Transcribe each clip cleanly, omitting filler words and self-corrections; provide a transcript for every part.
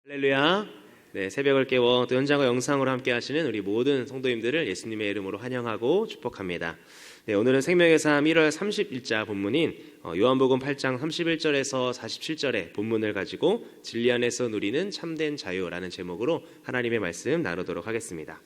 할렐루야. 네, 새벽을 깨워 또 현장과 영상으로 함께 하시는 우리 모든 성도님들을 예수님의 이름으로 환영하고 축복합니다. 네, 오늘은 생명의 삶 1월 30일자 본문인 요한복음 8장 31절에서 47절의 본문을 가지고 진리 안에서 누리는 참된 자유라는 제목으로 하나님의 말씀 나누도록 하겠습니다.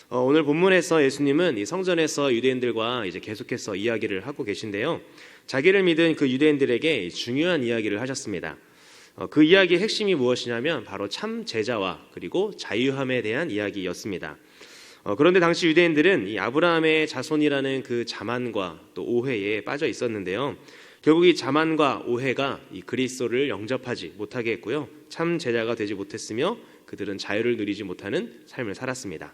오늘 본문에서 예수님은 이 성전에서 유대인들과 이제 계속해서 이야기를 하고 계신데요. 자기를 믿은 그 유대인들에게 중요한 이야기를 하셨습니다. 그 이야기의 핵심이 무엇이냐면 바로 참 제자와 그리고 자유함에 대한 이야기였습니다. 그런데 당시 유대인들은 이 아브라함의 자손이라는 그 자만과 또 오해에 빠져 있었는데요. 결국 이 자만과 오해가 이 그리스도를 영접하지 못하게 했고요. 참 제자가 되지 못했으며 그들은 자유를 누리지 못하는 삶을 살았습니다.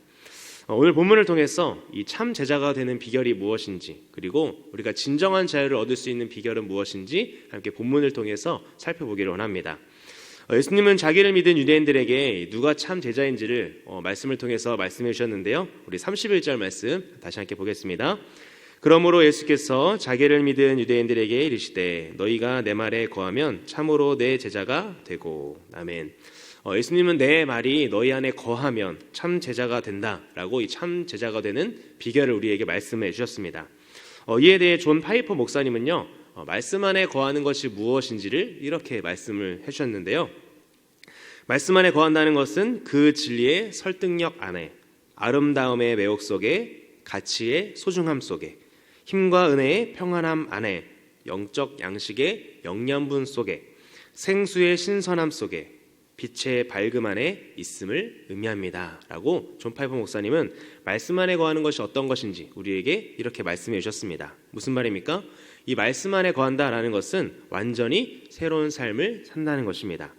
오늘 본문을 통해서 이 참 제자가 되는 비결이 무엇인지, 그리고 우리가 진정한 자유를 얻을 수 있는 비결은 무엇인지 함께 본문을 통해서 살펴보기를 원합니다. 예수님은 자기를 믿은 유대인들에게 누가 참 제자인지를 말씀을 통해서 말씀해 주셨는데요. 우리 31절 말씀 다시 함께 보겠습니다. 그러므로 예수께서 자기를 믿은 유대인들에게 이르시되 너희가 내 말에 거하면 참으로 내 제자가 되고. 아멘. 예수님은 내 말이 너희 안에 거하면 참 제자가 된다라고 이 참 제자가 되는 비결을 우리에게 말씀해 주셨습니다. 이에 대해 존 파이퍼 목사님은요, 말씀 안에 거하는 것이 무엇인지를 이렇게 말씀을 해주셨는데요. 말씀 안에 거한다는 것은 그 진리의 설득력 안에, 아름다움의 매혹 속에, 가치의 소중함 속에, 힘과 은혜의 평안함 안에, 영적 양식의 영양분 속에, 생수의 신선함 속에, 빛의 밝음 안에 있음을 의미합니다 라고 존 파이퍼 목사님은 말씀 안에 거하는 것이 어떤 것인지 우리에게 이렇게 말씀해 주셨습니다. 무슨 말입니까? 이 말씀 안에 거한다라는 것은 완전히 새로운 삶을 산다는 것입니다.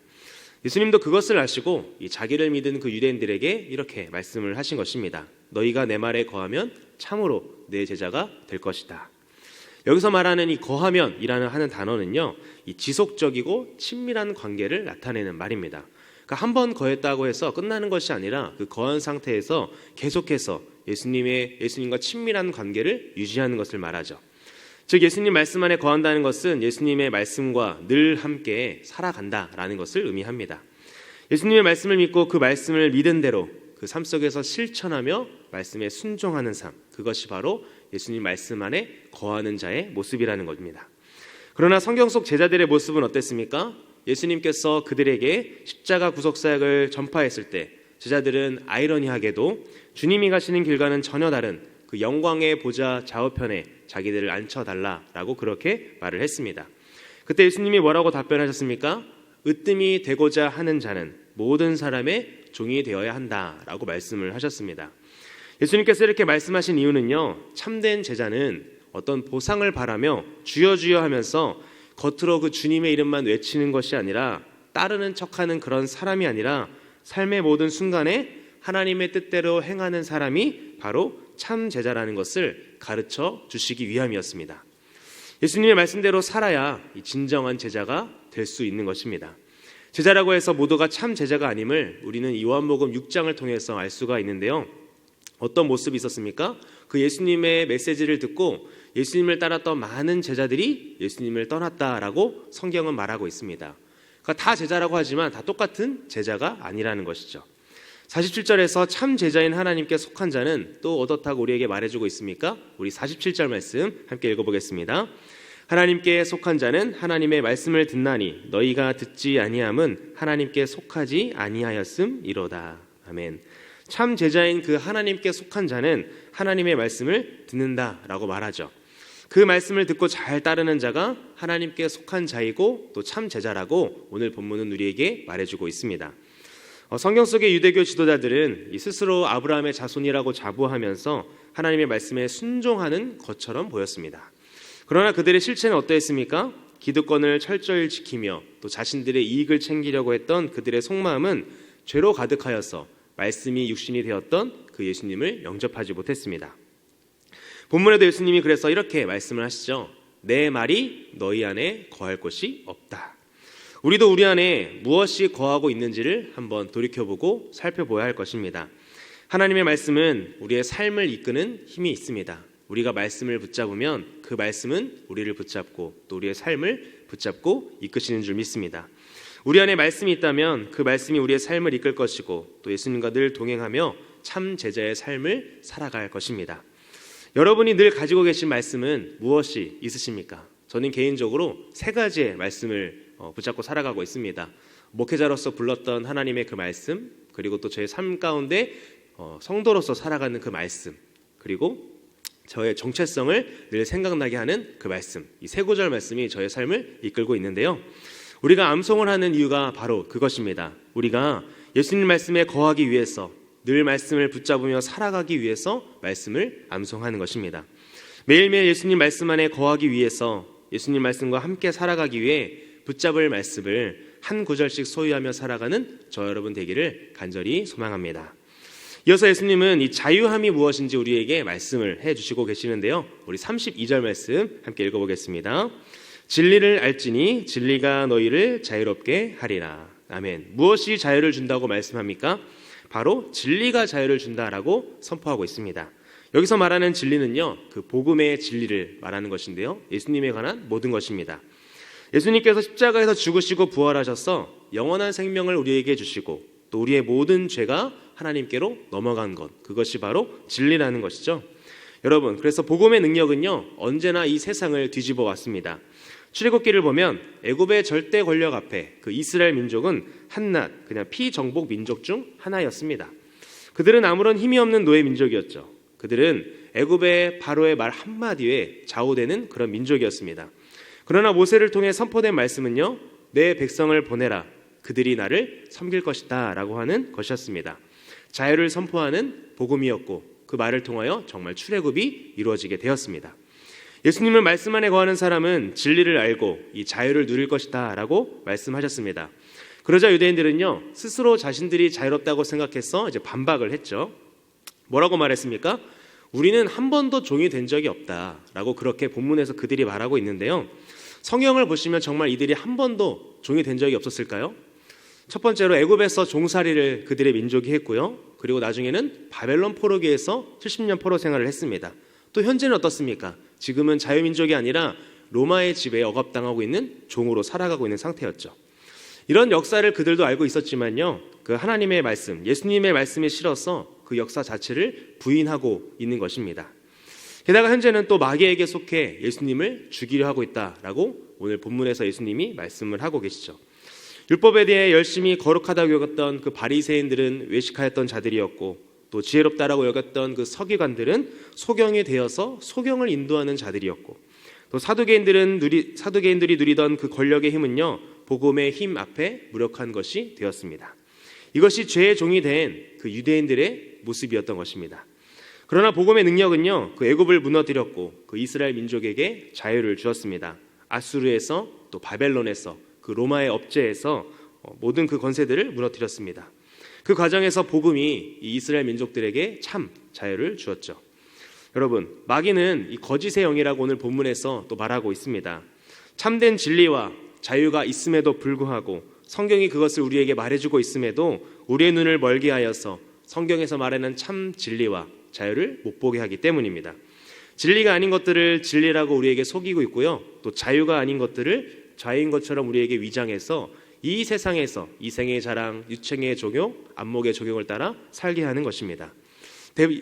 예수님도 그것을 아시고 이 자기를 믿은 그 유대인들에게 이렇게 말씀을 하신 것입니다. 너희가 내 말에 거하면 참으로 내 제자가 될 것이다. 여기서 말하는 이 거하면이라는 하는 단어는요, 이 지속적이고 친밀한 관계를 나타내는 말입니다. 그러니까 한 번 거했다고 해서 끝나는 것이 아니라 그 거한 상태에서 계속해서 예수님과 친밀한 관계를 유지하는 것을 말하죠. 즉 예수님 말씀 안에 거한다는 것은 예수님의 말씀과 늘 함께 살아간다라는 것을 의미합니다. 예수님의 말씀을 믿고 그 말씀을 믿은 대로 그 삶 속에서 실천하며 말씀에 순종하는 삶, 그것이 바로 예수님 말씀 안에 거하는 자의 모습이라는 겁니다. 그러나 성경 속 제자들의 모습은 어땠습니까? 예수님께서 그들에게 십자가 구속 사역을 전파했을 때 제자들은 아이러니하게도 주님이 가시는 길과는 전혀 다른 그 영광의 보좌 좌우편에 자기들을 앉혀달라라고 그렇게 말을 했습니다. 그때 예수님이 뭐라고 답변하셨습니까? 으뜸이 되고자 하는 자는 모든 사람의 종이 되어야 한다라고 말씀을 하셨습니다. 예수님께서 이렇게 말씀하신 이유는요, 참된 제자는 어떤 보상을 바라며 주여 주여 하면서 겉으로 그 주님의 이름만 외치는 것이 아니라 따르는 척하는 그런 사람이 아니라 삶의 모든 순간에 하나님의 뜻대로 행하는 사람이 바로 참 제자라는 것을 가르쳐 주시기 위함이었습니다. 예수님의 말씀대로 살아야 이 진정한 제자가 될 수 있는 것입니다. 제자라고 해서 모두가 참 제자가 아님을 우리는 요한복음 6장을 통해서 알 수가 있는데요. 어떤 모습이 있었습니까? 그 예수님의 메시지를 듣고 예수님을 따랐던 많은 제자들이 예수님을 떠났다라고 성경은 말하고 있습니다. 그러니까 다 제자라고 하지만 다 똑같은 제자가 아니라는 것이죠. 47절에서 참 제자인 하나님께 속한 자는 또 어떻다고 우리에게 말해주고 있습니까? 우리 47절 말씀 함께 읽어보겠습니다. 하나님께 속한 자는 하나님의 말씀을 듣나니 너희가 듣지 아니함은 하나님께 속하지 아니하였음이로다. 아멘. 참 제자인 그 하나님께 속한 자는 하나님의 말씀을 듣는다라고 말하죠. 그 말씀을 듣고 잘 따르는 자가 하나님께 속한 자이고 또 참 제자라고 오늘 본문은 우리에게 말해주고 있습니다. 성경 속의 유대교 지도자들은 스스로 아브라함의 자손이라고 자부하면서 하나님의 말씀에 순종하는 것처럼 보였습니다. 그러나 그들의 실체는 어떠했습니까? 기득권을 철저히 지키며 또 자신들의 이익을 챙기려고 했던 그들의 속마음은 죄로 가득하여서 말씀이 육신이 되었던 그 예수님을 영접하지 못했습니다. 본문에도 예수님이 그래서 이렇게 말씀을 하시죠. 내 말이 너희 안에 거할 곳이 없다. 우리도 우리 안에 무엇이 거하고 있는지를 한번 돌이켜보고 살펴보아야 할 것입니다. 하나님의 말씀은 우리의 삶을 이끄는 힘이 있습니다. 우리가 말씀을 붙잡으면 그 말씀은 우리를 붙잡고 또 우리의 삶을 붙잡고 이끄시는 줄 믿습니다. 우리 안에 말씀이 있다면 그 말씀이 우리의 삶을 이끌 것이고 또 예수님과 늘 동행하며 참 제자의 삶을 살아갈 것입니다. 여러분이 늘 가지고 계신 말씀은 무엇이 있으십니까? 저는 개인적으로 3가지의 말씀을 붙잡고 살아가고 있습니다. 목회자로서 불렀던 하나님의 그 말씀, 그리고 또 저의 삶 가운데 성도로서 살아가는 그 말씀, 그리고 저의 정체성을 늘 생각나게 하는 그 말씀, 이 3구절 말씀이 저의 삶을 이끌고 있는데요. 우리가 암송을 하는 이유가 바로 그것입니다. 우리가 예수님 말씀에 거하기 위해서, 늘 말씀을 붙잡으며 살아가기 위해서 말씀을 암송하는 것입니다. 매일매일 예수님 말씀 안에 거하기 위해서, 예수님 말씀과 함께 살아가기 위해 붙잡을 말씀을 한 구절씩 소유하며 살아가는 저 여러분 되기를 간절히 소망합니다. 이어서 예수님은 이 자유함이 무엇인지 우리에게 말씀을 해주시고 계시는데요. 우리 32절 말씀 함께 읽어보겠습니다. 진리를 알지니 진리가 너희를 자유롭게 하리라. 아멘. 무엇이 자유를 준다고 말씀합니까? 바로 진리가 자유를 준다라고 선포하고 있습니다. 여기서 말하는 진리는요, 그 복음의 진리를 말하는 것인데요, 예수님에 관한 모든 것입니다. 예수님께서 십자가에서 죽으시고 부활하셔서 영원한 생명을 우리에게 주시고 또 우리의 모든 죄가 하나님께로 넘어간 것, 그것이 바로 진리라는 것이죠. 여러분, 그래서 복음의 능력은요, 언제나 이 세상을 뒤집어 왔습니다. 출애굽기를 보면 애굽의 절대 권력 앞에 그 이스라엘 민족은 한낱 그냥 피정복 민족 중 하나였습니다. 그들은 아무런 힘이 없는 노예 민족이었죠. 그들은 애굽의 바로의 말 한마디에 좌우되는 그런 민족이었습니다. 그러나 모세를 통해 선포된 말씀은요, 내 백성을 보내라, 그들이 나를 섬길 것이다 라고 하는 것이었습니다. 자유를 선포하는 복음이었고 그 말을 통하여 정말 출애굽이 이루어지게 되었습니다. 예수님은 말씀 안에 거하는 사람은 진리를 알고 이 자유를 누릴 것이다 라고 말씀하셨습니다. 그러자 유대인들은요, 스스로 자신들이 자유롭다고 생각해서 이제 반박을 했죠. 뭐라고 말했습니까? 우리는 한 번도 종이 된 적이 없다 라고 그렇게 본문에서 그들이 말하고 있는데요, 성경을 보시면 정말 이들이 한 번도 종이 된 적이 없었을까요? 첫 번째로 애굽에서 종살이를 그들의 민족이 했고요, 그리고 나중에는 바벨론 포로기에서 70년 포로 생활을 했습니다. 또 현재는 어떻습니까? 지금은 자유민족이 아니라 로마의 지배에 억압당하고 있는 종으로 살아가고 있는 상태였죠. 이런 역사를 그들도 알고 있었지만요, 그 하나님의 말씀, 예수님의 말씀에 실어서 그 역사 자체를 부인하고 있는 것입니다. 게다가 현재는 또 마귀에게 속해 예수님을 죽이려 하고 있다라고 오늘 본문에서 예수님이 말씀을 하고 계시죠. 율법에 대해 열심히 거룩하다고 여겼던 그 바리새인들은 외식하였던 자들이었고, 또 지혜롭다라고 여겼던 그 서기관들은 소경이 되어서 소경을 인도하는 자들이었고, 또 사두개인들이 누리던 그 권력의 힘은요, 복음의 힘 앞에 무력한 것이 되었습니다. 이것이 죄의 종이 된 그 유대인들의 모습이었던 것입니다. 그러나 복음의 능력은요, 그 애굽을 무너뜨렸고 그 이스라엘 민족에게 자유를 주었습니다. 아수르에서 또 바벨론에서 그 로마의 업제에서 모든 그 권세들을 무너뜨렸습니다. 그 과정에서 복음이 이 이스라엘 민족들에게 참 자유를 주었죠. 여러분, 마귀는 이 거짓의 영이라고 오늘 본문에서 또 말하고 있습니다. 참된 진리와 자유가 있음에도 불구하고 성경이 그것을 우리에게 말해주고 있음에도 우리의 눈을 멀게 하여서 성경에서 말하는 참 진리와 자유를 못 보게 하기 때문입니다. 진리가 아닌 것들을 진리라고 우리에게 속이고 있고요, 또 자유가 아닌 것들을 자유인 것처럼 우리에게 위장해서 이 세상에서 이생의 자랑, 유체의 종교, 안목의 적용을 따라 살게 하는 것입니다.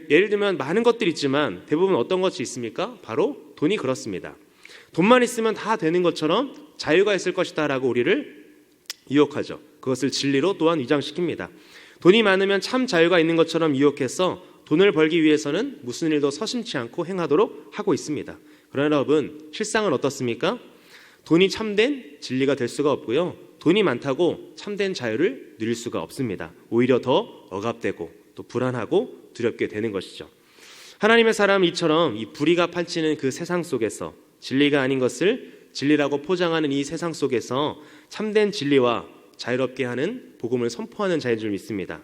예를 들면 많은 것들이 있지만 대부분 어떤 것이 있습니까? 바로 돈이 그렇습니다. 돈만 있으면 다 되는 것처럼 자유가 있을 것이다 라고 우리를 유혹하죠. 그것을 진리로 또한 위장시킵니다. 돈이 많으면 참 자유가 있는 것처럼 유혹해서 돈을 벌기 위해서는 무슨 일도 서심치 않고 행하도록 하고 있습니다. 그러나 여러분, 실상은 어떻습니까? 돈이 참된 진리가 될 수가 없고요, 돈이 많다고 참된 자유를 누릴 수가 없습니다. 오히려 더 억압되고 또 불안하고 두렵게 되는 것이죠. 하나님의 사람은 이처럼 이 불의가 판치는 그 세상 속에서 진리가 아닌 것을 진리라고 포장하는 이 세상 속에서 참된 진리와 자유롭게 하는 복음을 선포하는 자인 줄 믿습니다.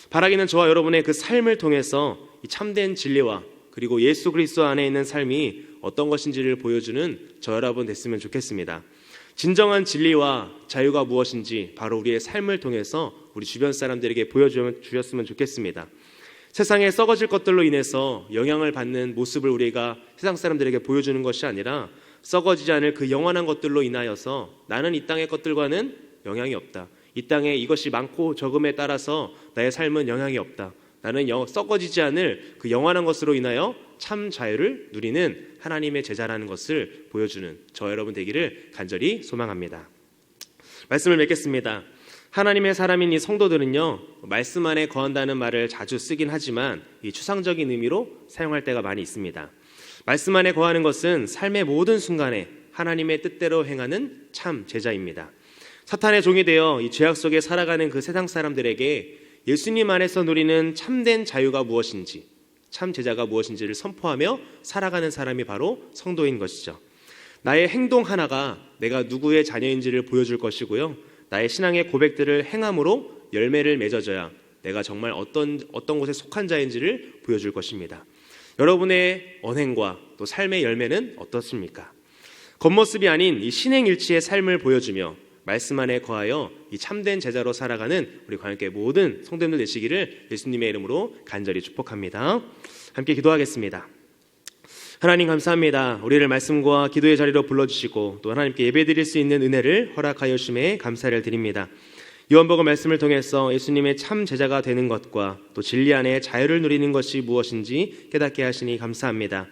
바라기는 저와 여러분의 그 삶을 통해서 이 참된 진리와 그리고 예수 그리스도 안에 있는 삶이 어떤 것인지를 보여주는 저 여러분 됐으면 좋겠습니다. 진정한 진리와 자유가 무엇인지 바로 우리의 삶을 통해서 우리 주변 사람들에게 보여주셨으면 좋겠습니다. 세상에 썩어질 것들로 인해서 영향을 받는 모습을 우리가 세상 사람들에게 보여주는 것이 아니라 썩어지지 않을 그 영원한 것들로 인하여서 나는 이 땅의 것들과는 영향이 없다. 이 땅에 이것이 많고 적음에 따라서 나의 삶은 영향이 없다. 나는 썩어지지 않을 그 영원한 것으로 인하여 참 자유를 누리는 하나님의 제자라는 것을 보여주는 저 여러분 되기를 간절히 소망합니다. 말씀을 맺겠습니다. 하나님의 사람인 이 성도들은요, 말씀 안에 거한다는 말을 자주 쓰긴 하지만 이 추상적인 의미로 사용할 때가 많이 있습니다. 말씀 안에 거하는 것은 삶의 모든 순간에 하나님의 뜻대로 행하는 참 제자입니다. 사탄의 종이 되어 이 죄악 속에 살아가는 그 세상 사람들에게 예수님 안에서 누리는 참된 자유가 무엇인지, 참 제자가 무엇인지를 선포하며 살아가는 사람이 바로 성도인 것이죠. 나의 행동 하나가 내가 누구의 자녀인지를 보여줄 것이고요, 나의 신앙의 고백들을 행함으로 열매를 맺어줘야 내가 정말 어떤 곳에 속한 자인지를 보여줄 것입니다. 여러분의 언행과 또 삶의 열매는 어떻습니까? 겉모습이 아닌 이 신행일치의 삶을 보여주며 말씀 안에 거하여 이 참된 제자로 살아가는 우리 관계 모든 성도님들 되시기를 예수님의 이름으로 간절히 축복합니다. 함께 기도하겠습니다. 하나님 감사합니다. 우리를 말씀과 기도의 자리로 불러주시고 또 하나님께 예배드릴 수 있는 은혜를 허락하여 주심에 감사를 드립니다. 요한복음 말씀을 통해서 예수님의 참 제자가 되는 것과 또 진리 안에 자유를 누리는 것이 무엇인지 깨닫게 하시니 감사합니다.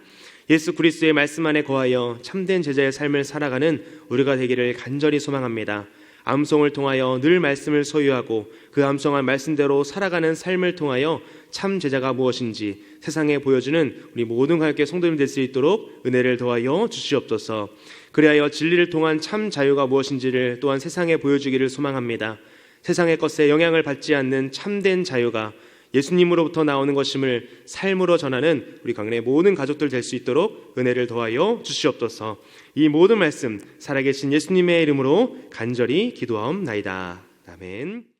예수 그리스도의 말씀 안에 거하여 참된 제자의 삶을 살아가는 우리가 되기를 간절히 소망합니다. 암송을 통하여 늘 말씀을 소유하고 그 암송한 말씀대로 살아가는 삶을 통하여 참 제자가 무엇인지 세상에 보여주는 우리 모든 가족의 성도님 될 수 있도록 은혜를 더하여 주시옵소서. 그리하여 진리를 통한 참 자유가 무엇인지를 또한 세상에 보여주기를 소망합니다. 세상의 것에 영향을 받지 않는 참된 자유가 예수님으로부터 나오는 것임을 삶으로 전하는 우리 강림의 모든 가족들 될 수 있도록 은혜를 더하여 주시옵소서. 이 모든 말씀 살아계신 예수님의 이름으로 간절히 기도하옵나이다. 아멘.